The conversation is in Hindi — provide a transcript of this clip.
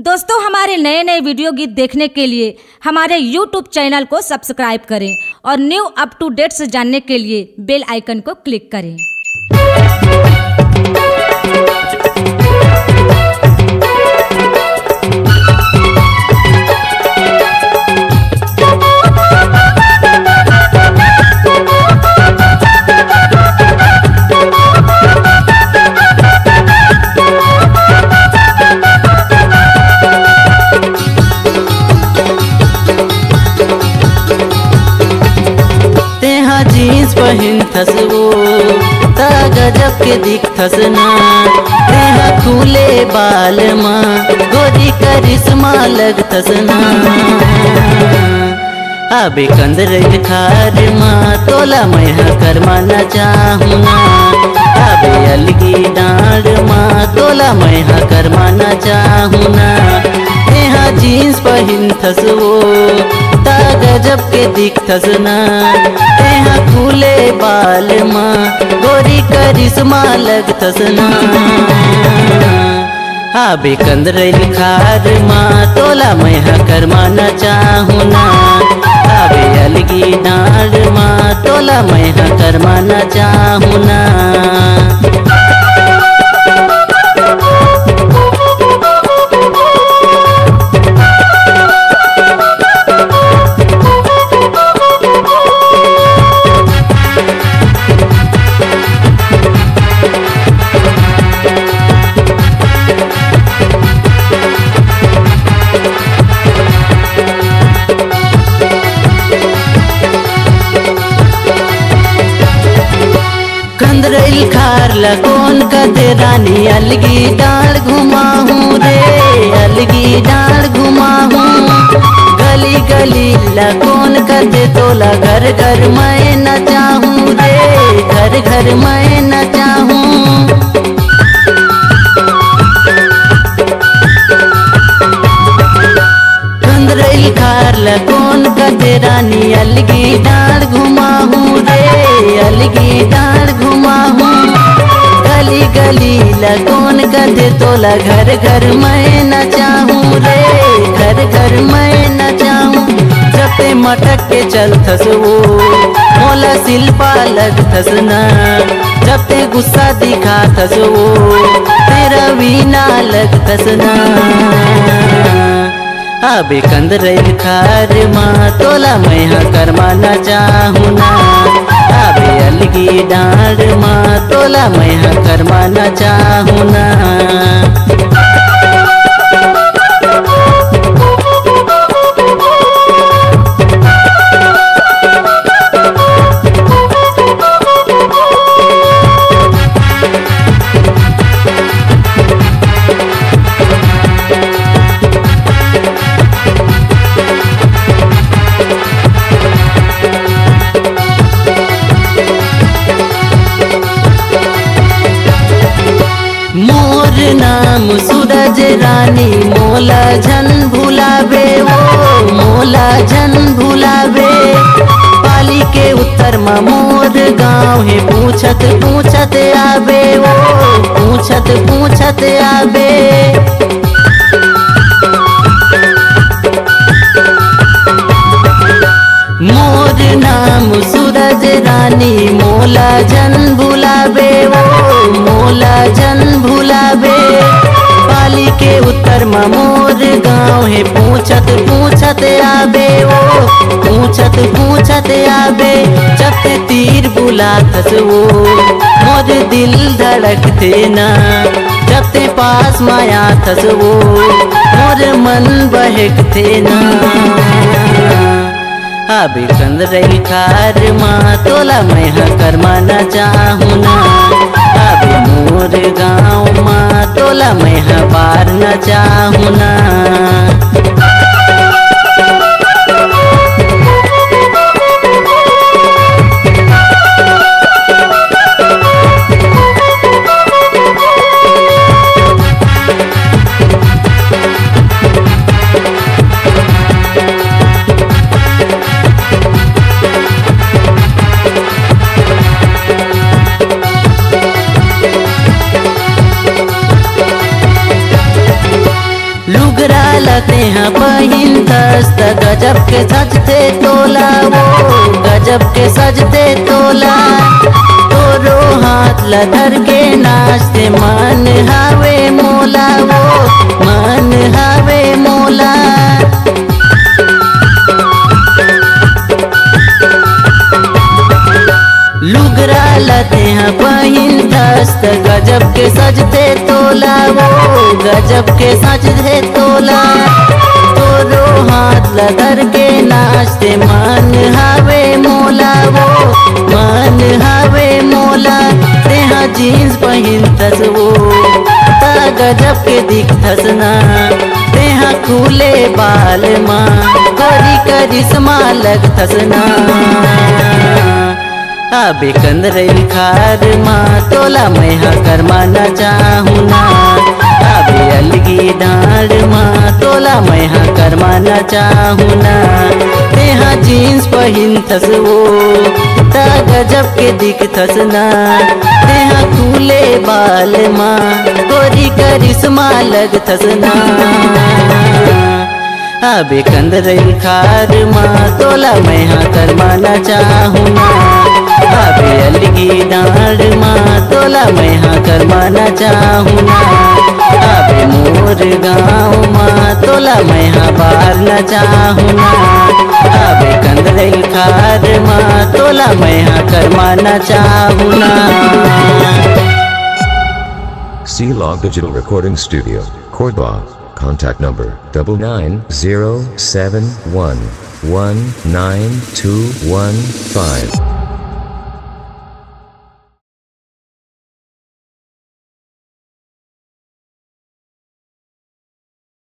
दोस्तों, हमारे नए नए वीडियो गीत देखने के लिए हमारे YouTube चैनल को सब्सक्राइब करें और न्यू अप टू डेट्स जानने के लिए बेल आइकन को क्लिक करें। जीन्स पहिन थस वो ता गजब के दिख थस ना, तेहा खुले बाल माँ गोरी करिश्मा लग थस ना। अबे कंदर खार माँ तोला मैं करमाना चाहूँ ना, अबे अलगी डांड माँ तोला मैं करमाना चाहूँ ना। तेहा जीन्स पहिन थस वो ता गजब के दिख थस ना, तेहा खुले बाल माँ गोरी करिश्मा लग थस ना। आबे कंदरैल खार माँ तोला मैं करमाना चाहूँ ना, आबे अलगी डांड माँ तोला मैं करमाना चाहूँ ना। कंदरैल खार लगोन कदे रानी अलगी डांड घुमाऊं रे, अलगी डांड घुमाऊं। गली गली लगोन कदे तोला घर घर मैं नचाऊं रे, घर घर मैं नचाऊं। कंदरैल खार लगोन कदे रानी अलगी डांड घुमाऊं रे, अलगी डांड घुमाऊं। गली गली लगोन कदे तोला घर घर मैं नचाऊं रे, घर घर मैं नचाऊं। जब ते मटक के चल थस वो मोला शिल्पा लग थस ना, जब ते गुस्सा दिखा थस वो तेरा वीणा लग थस ना। अबे कंदरैल खार माँ तोला मैं करमाना चाहूँ ना, अबे अलगी डांड माँ तोला मैं करमाना चाहूँ ना। मोर नाम सूरज रानी मोला झन भुलावे वो, मोला झन भुलावे। पाली के उत्तर में मोर गाँव है पूछत पूछत आवे वो, पूछत पूछत आवे। मोर नाम सूरज रानी मोला झन भुलावे वो, मोला झन भुलावे। पाली के उत्तर में मोर गाँव है पूछत पूछत आवे वो, पूछत पूछत आवे। जब ते तीर बुलाथस वो मोर दिल धड़कते ना, जब ते पास माया थस वो मोर मन बहकते ना। अबे कंदरैल खार माँ तोला मैं करमाना चाहूँ ना, अबे मोर गाँव माँ तोला मैं पार न चाहूँ ना। लुगरा लते हैं पहिन दस्त गजब के सजते तोला वो गजब के सजते तोला तोरो हाथ लधर के नाचते मन हावे मोला वो मन हावे मोला लुगरा लते हैं पहिन दस्त गजब के सजते तोला वो गजब के सजते तोला तोरो हाथ लधर के नाचते मन हावे मोला वो मन हावे मोला तेहा जीन्स पहिन थस वो ता गजब के दिखथस ना तेहा खुले बाल माँ करी करिश्मा लगथस ना अबे कंदरैल खार माँ तोला मैं हाँ करमाना चाहूँ ना अबे अलगी डांड माँ तोला मैं हाँ करमाना चाहूँ ना तेहा जीन्स पहिन थस वो ता गजब के दिखथस ना तेहा खुले बाल माँ गोरी करिश्मा लगथस ना अबे कंदरैल खार माँ तोला मैं हाँ करमाना चाहूँ ना अबे अलगी डांड माँ तोला मैं हाँ करमाना चाहूँ ना अबे मोर गाँव माँ तोला मैं हाँ बारना चाहूँ ना अबे कंदरैल खार माँ तोला मैं हाँ करमाना चाहूँ ना। C-Log Digital Recording Studio, Cordoba. Contact number 99071192115.